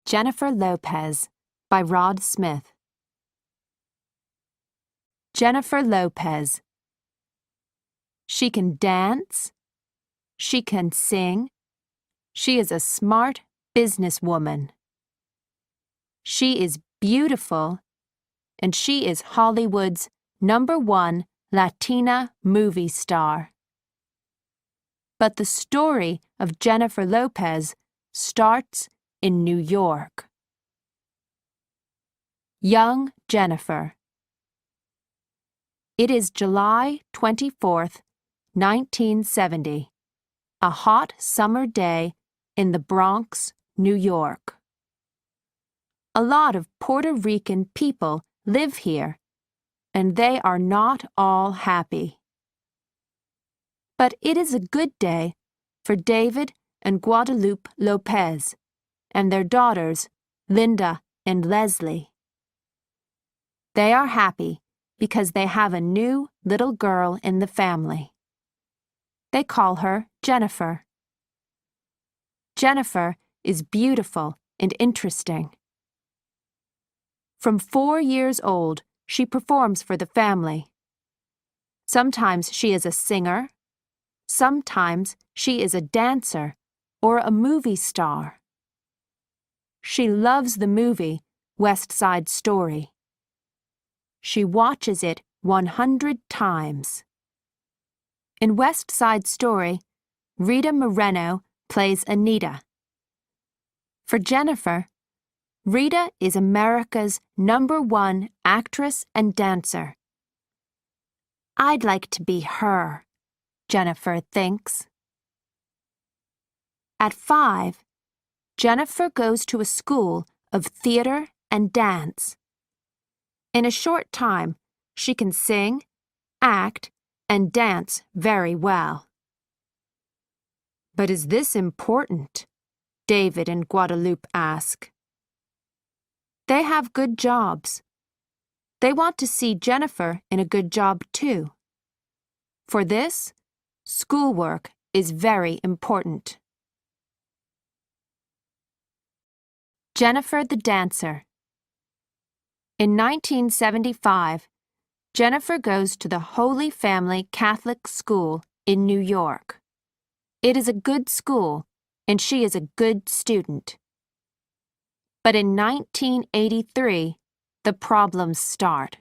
Jennifer Lopez by Rod Smith. Jennifer Lopez. She can dance. She can sing. She is a smart businesswoman. She is beautiful, and she is Hollywood's #1 Latina movie star. But the story of Jennifer Lopez starts in New York. Young Jennifer. It is July 24th, 1970, a hot summer day in the Bronx, New York. A lot of Puerto Rican people live here, and they are not all happy. But it is a good day for David and Guadalupe Lopez and their daughters, Linda and Leslie. They are happy because they have a new little girl in the family. They call her Jennifer. Jennifer is beautiful and interesting. From 4 years old, she performs for the family. Sometimes she is a singer. Sometimes she is a dancer or a movie star. She loves the movie West Side Story. She watches it 100 times. In West Side Story, Rita Moreno plays Anita. For Jennifer, Rita is America's #1 actress and dancer. I'd like to be her, Jennifer thinks. At 5, Jennifer goes to a school of theater and dance. In a short time, she can sing, act, and dance very well. But is this important? David and Guadalupe ask. They have good jobs. They want to see Jennifer in a good job too. For this, schoolwork is very important. Jennifer the Dancer. In 1975, Jennifer goes to the Holy Family Catholic School in New York. It is a good school, and she is a good student. But in 1983, the problems start.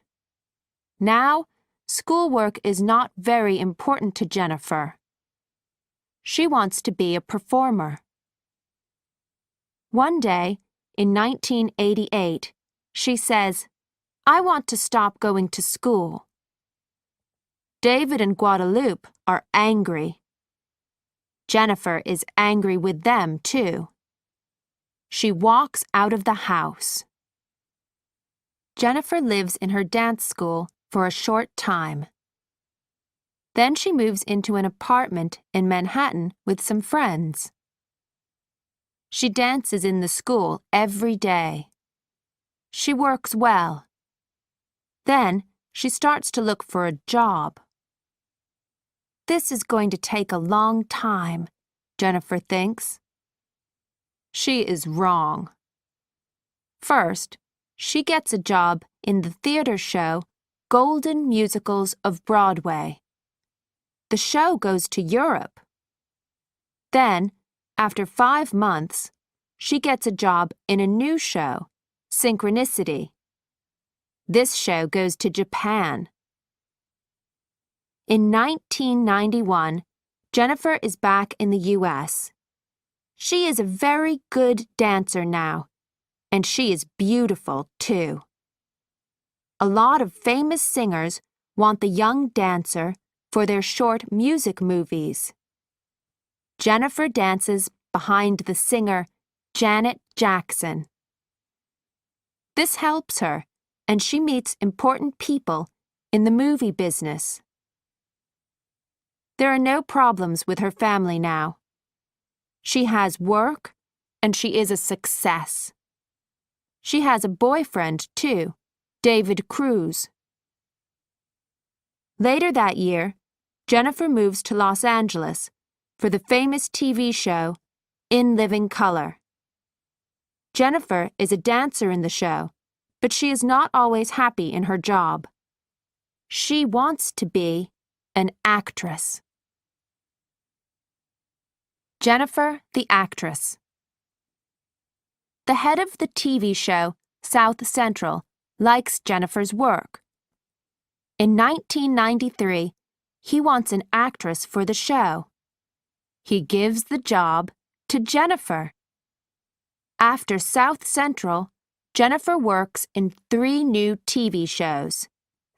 Now, schoolwork is not very important to Jennifer. She wants to be a performer. One day, in 1988, she says, "I want to stop going to school." David and Guadalupe are angry. Jennifer is angry with them, too. She walks out of the house. Jennifer lives in her dance school for a short time. Then she moves into an apartment in Manhattan with some friends. She dances in the school every day. She works well. Then she starts to look for a job. This is going to take a long time, Jennifer thinks. She is wrong. First, she gets a job in the theater show Golden Musicals of Broadway. The show goes to Europe. Then, after 5 months, she gets a job in a new show, Synchronicity. This show goes to Japan. In 1991, Jennifer is back in the U.S. She is a very good dancer now, and she is beautiful, too. A lot of famous singers want the young dancer for their short music movies. Jennifer dances behind the singer Janet Jackson. This helps her, and she meets important people in the movie business. There are no problems with her family now. She has work, and she is a success. She has a boyfriend, too, David Cruz. Later that year, Jennifer moves to Los Angeles for the famous TV show In Living Color. Jennifer is a dancer in the show, but she is not always happy in her job. She wants to be an actress. Jennifer, the actress. The head of the TV show, South Central, likes Jennifer's work. In 1993, he wants an actress for the show. He gives the job to Jennifer. After South Central, Jennifer works in 3 new TV shows: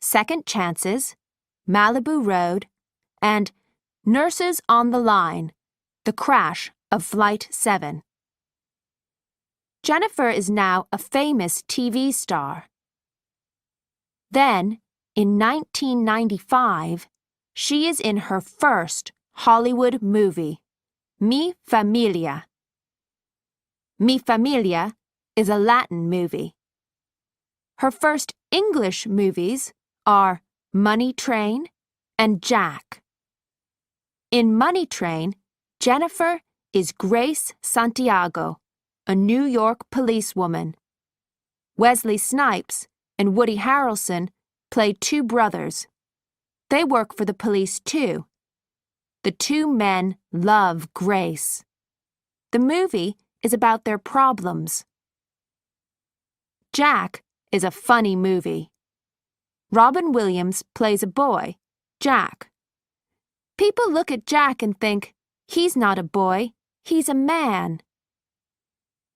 Second Chances, Malibu Road, and Nurses on the Line, The Crash of Flight 7. Jennifer is now a famous TV star. Then, in 1995, she is in her first Hollywood movie, Mi Familia. Mi Familia is a Latin movie. Her first English movies are Money Train and Jack. In Money Train, Jennifer is Grace Santiago, a New York policewoman. Wesley Snipes and Woody Harrelson play 2 brothers. They work for the police too. The 2 men love Grace. The movie is about their problems. Jack is a funny movie. Robin Williams plays a boy, Jack. People look at Jack and think, he's not a boy, he's a man.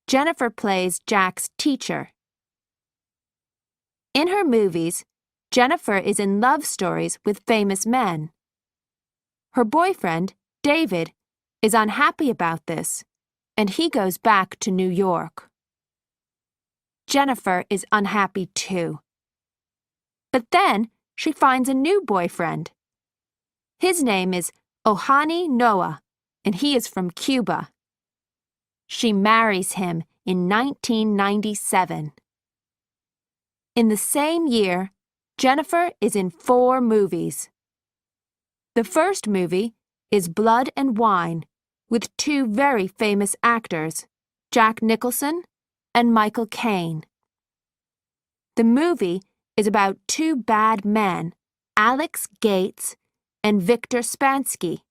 Jennifer plays Jack's teacher. In her movies, Jennifer is in love stories with famous men. Her boyfriend, David, is unhappy about this, and he goes back to New York. Jennifer is unhappy too. But then she finds a new boyfriend. His name is Ohani Noah, and he is from Cuba. She marries him in 1997. In the same year, Jennifer is in 4 movies. The first movie is Blood and Wine, with 2 very famous actors, Jack Nicholson and Michael Caine. The movie is about 2 bad men, Alex Gates and Victor Spansky.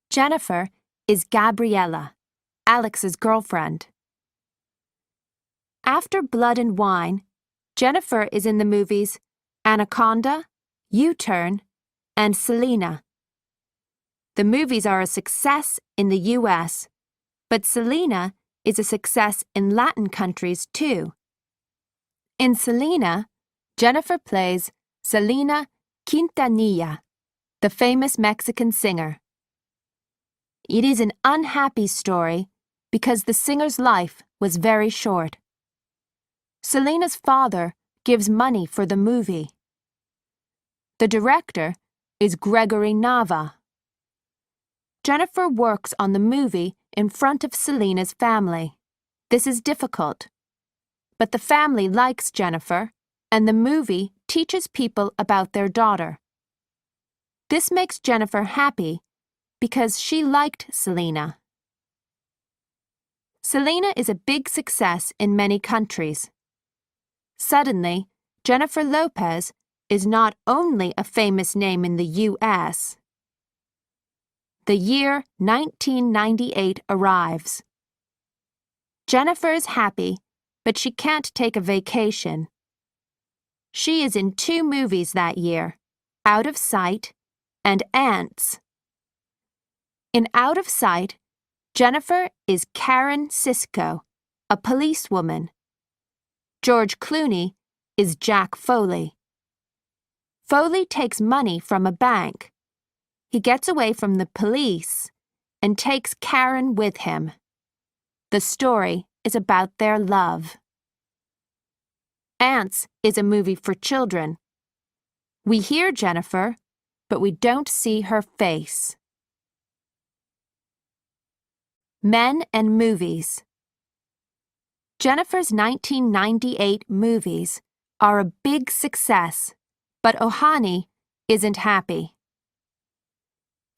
Jennifer is Gabriella, Alex's girlfriend. After Blood and Wine, Jennifer is in the movies Anaconda, U-Turn, and Selena. The movies are a success in the U.S., but Selena is a success in Latin countries too. In Selena, Jennifer plays Selena Quintanilla, the famous Mexican singer. It is an unhappy story because the singer's life was very short. Selena's father gives money for the movie. The director is Gregory Nava. Jennifer works on the movie in front of Selena's family. This is difficult. But the family likes Jennifer, and the movie teaches people about their daughter. This makes Jennifer happy because she liked Selena. Selena is a big success in many countries. Suddenly, Jennifer Lopez is not only a famous name in the U.S. The year 1998 arrives. Jennifer is happy, but she can't take a vacation. She is in 2 movies that year, Out of Sight and Ants. In Out of Sight, Jennifer is Karen Sisko, a policewoman. George Clooney is Jack Foley. Foley takes money from a bank. He gets away from the police and takes Karen with him. The story is about their love. Ants is a movie for children. We hear Jennifer, but we don't see her face. Men and Movies. Jennifer's 1998 movies are a big success, but Ohani isn't happy.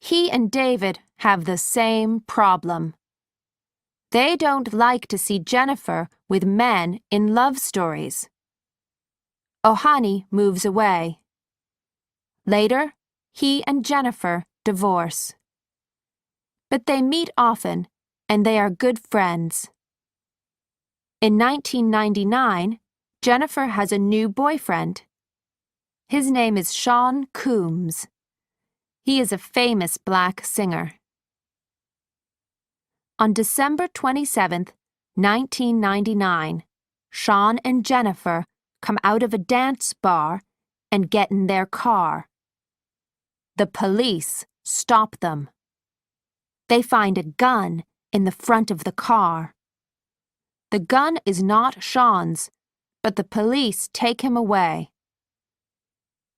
He and David have the same problem. They don't like to see Jennifer with men in love stories. Ohani moves away. Later, he and Jennifer divorce. But they meet often, and they are good friends. In 1999, Jennifer has a new boyfriend. His name is Sean Combs. He is a famous black singer. On December 27, 1999, Sean and Jennifer come out of a dance bar and get in their car. The police stop them. They find a gun in the front of the car. The gun is not Sean's, but the police take him away.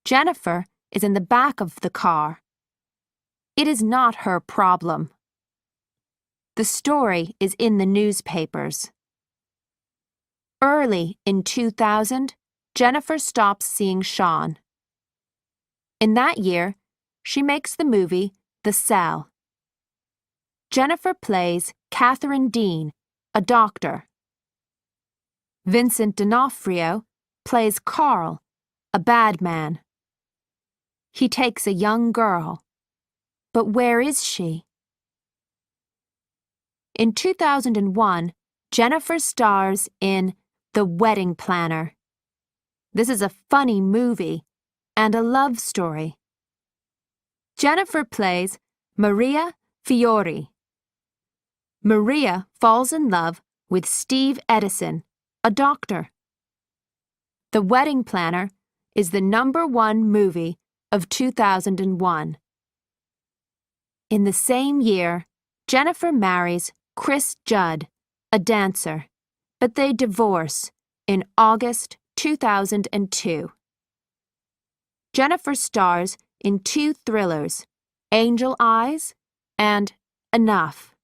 Jennifer is in the back of the car. It is not her problem. The story is in the newspapers. Early in 2000, Jennifer stops seeing Sean. In that year, she makes the movie The Cell. Jennifer plays Catherine Dean, a doctor. Vincent D'Onofrio plays Carl, a bad man. He takes a young girl. But where is she? In 2001, Jennifer stars in The Wedding Planner. This is a funny movie and a love story. Jennifer plays Maria Fiore. Maria falls in love with Steve Edison, a doctor. The Wedding Planner is the #1 movie of 2001. In the same year, Jennifer marries Chris Judd, a dancer, but they divorce in August 2002. Jennifer stars in 2 thrillers, Angel Eyes and Enough.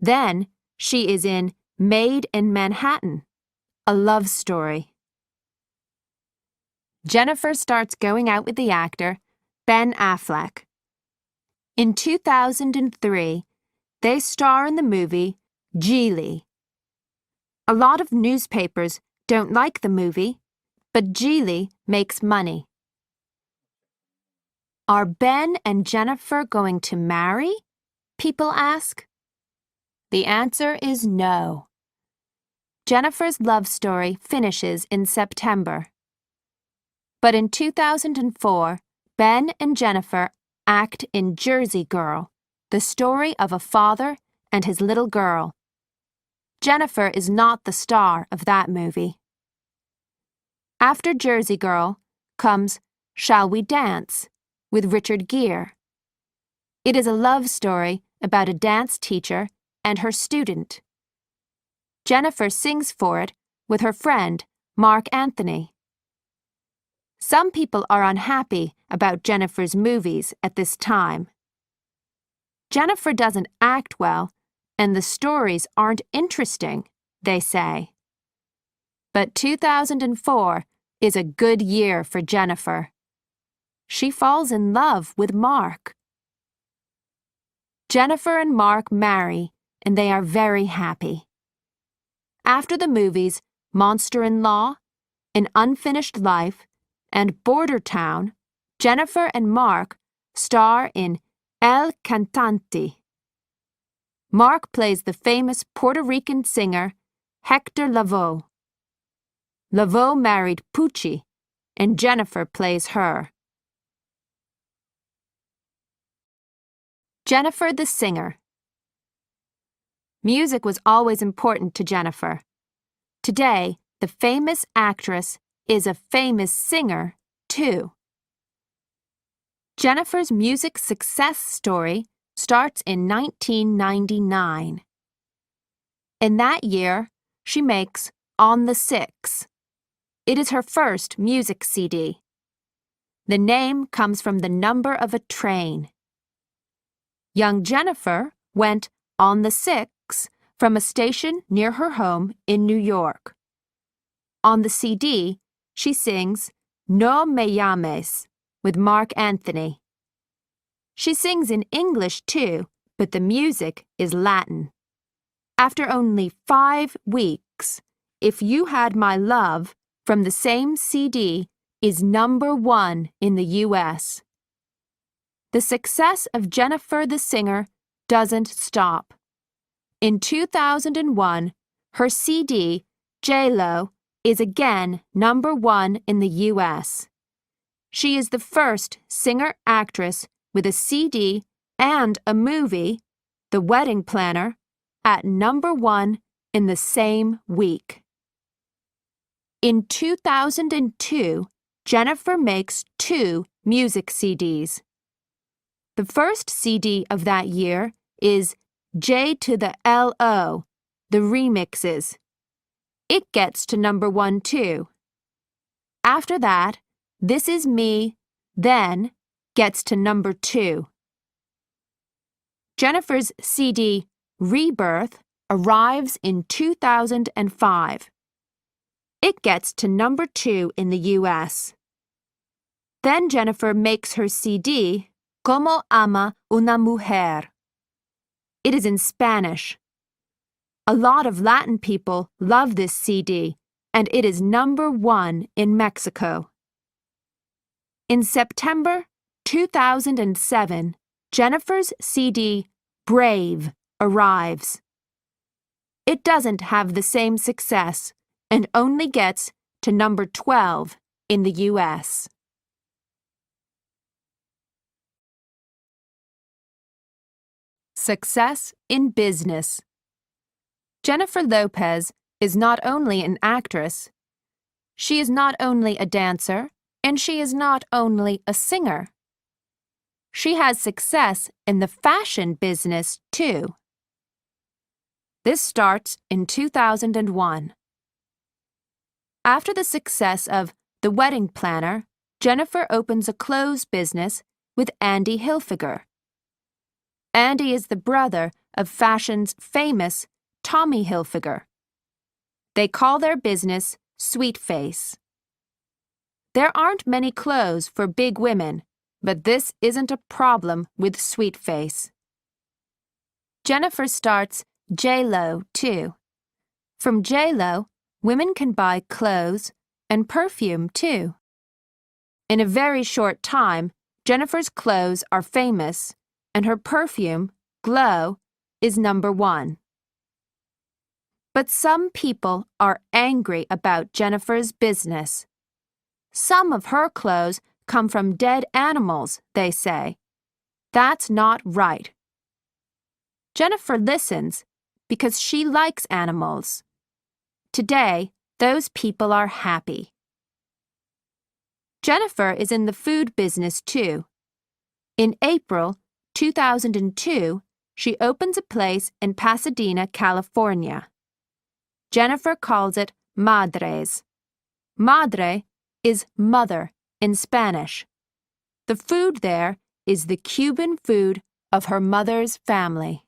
Then she is in Made in Manhattan, a love story. Jennifer starts going out with the actor Ben Affleck. In 2003, they star in the movie Geely. A lot of newspapers don't like the movie, but Geely makes money. Are Ben and Jennifer going to marry? People ask. The answer is no. Jennifer's love story finishes in September. But in 2004, Ben and Jennifer act in Jersey Girl, the story of a father and his little girl. Jennifer is not the star of that movie. After Jersey Girl comes Shall We Dance with Richard Gere. It is a love story about a dance teacher and her student. Jennifer sings for it with her friend, Mark Anthony. Some people are unhappy about Jennifer's movies at this time. Jennifer doesn't act well, and the stories aren't interesting, they say. But 2004 is a good year for Jennifer. She falls in love with Mark. Jennifer and Mark marry, and they are very happy. After the movies Monster-in-Law, An Unfinished Life, and Border Town, Jennifer and Mark star in El Cantante. Mark plays the famous Puerto Rican singer Hector Lavoe. Lavoe married Pucci, and Jennifer plays her. Jennifer the singer. Music was always important to Jennifer. Today, the famous actress is a famous singer, too. Jennifer's music success story starts in 1999. In that year, she makes On the Six. It is her first music CD. The name comes from the number of a train. Young Jennifer went on the 6 from a station near her home in New York. On the CD, she sings No Me Llames with Mark Anthony. She sings in English too, but the music is Latin. After only 5 weeks, If You Had My Love from the same CD is #1 in the U.S. The success of Jennifer the Singer doesn't stop. In 2001, her CD, J-Lo, is again #1 in the U.S. She is the first singer-actress with a CD and a movie, The Wedding Planner, at #1 in the same week. In 2002, Jennifer makes 2 music CDs. The first CD of that year is J to the L-O, the remixes. It gets to #1 too. After that, This Is Me, Then gets to #2. Jennifer's CD, Rebirth, arrives in 2005. It gets to #2 in the U.S. Then Jennifer makes her CD, Como Ama Una Mujer. It is in Spanish. A lot of Latin people love this CD, and it is #1 in Mexico. In September 2007, Jennifer's CD, Brave, arrives. It doesn't have the same success and only gets to #12 in the U.S. Success in business. Jennifer Lopez is not only an actress, she is not only a dancer, and she is not only a singer. She has success in the fashion business, too. This starts in 2001. After the success of The Wedding Planner, Jennifer opens a clothes business with Andy Hilfiger. Andy is the brother of fashion's famous Tommy Hilfiger. They call their business Sweet Face. There aren't many clothes for big women, but this isn't a problem with Sweet Face. Jennifer starts J-Lo, too. From J-Lo, women can buy clothes and perfume, too. In a very short time, Jennifer's clothes are famous, and her perfume, Glow, is #1. But some people are angry about Jennifer's business. Some of her clothes come from dead animals, they say. That's not right. Jennifer listens because she likes animals. Today, those people are happy. Jennifer is in the food business, too. In April 2002, she opens a place in Pasadena, California. Jennifer calls it Madres. Madre is mother in Spanish. The food there is the Cuban food of her mother's family.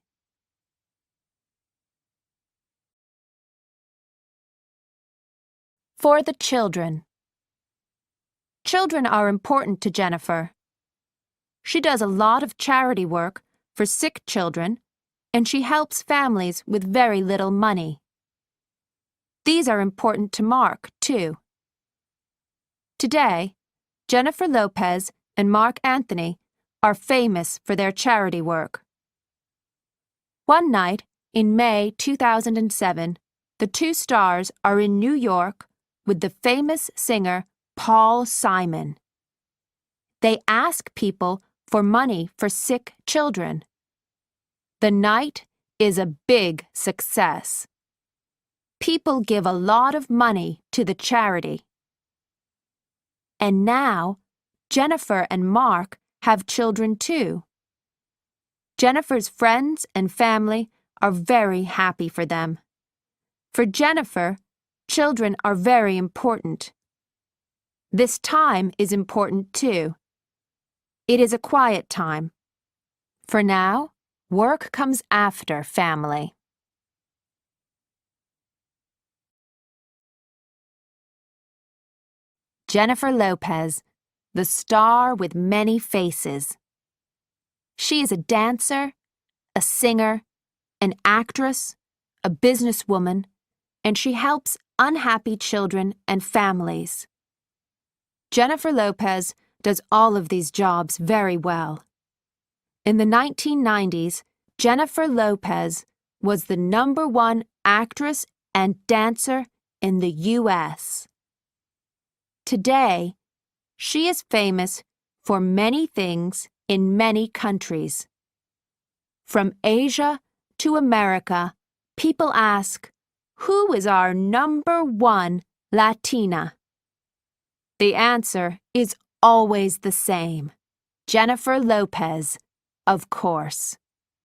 For the children. Children are important to Jennifer. She does a lot of charity work for sick children, and she helps families with very little money. These are important to Mark, too. Today, Jennifer Lopez and Mark Anthony are famous for their charity work. One night, in May 2007, the two stars are in New York with the famous singer Paul Simon. They ask people for money for sick children. The night is a big success. People give a lot of money to the charity. And now, Jennifer and Mark have children too. Jennifer's friends and family are very happy for them. For Jennifer, children are very important. This time is important too. It is a quiet time. For now, work comes after family. Jennifer Lopez, the star with many faces. She is a dancer, a singer, an actress, a businesswoman, and she helps unhappy children and families. Jennifer Lopez does all of these jobs very well. In the 1990s, Jennifer Lopez was the #1 actress and dancer in the U.S. Today, she is famous for many things in many countries. From Asia to America, people ask, "Who is our #1 Latina?" The answer is always the same: Jennifer Lopez, of course.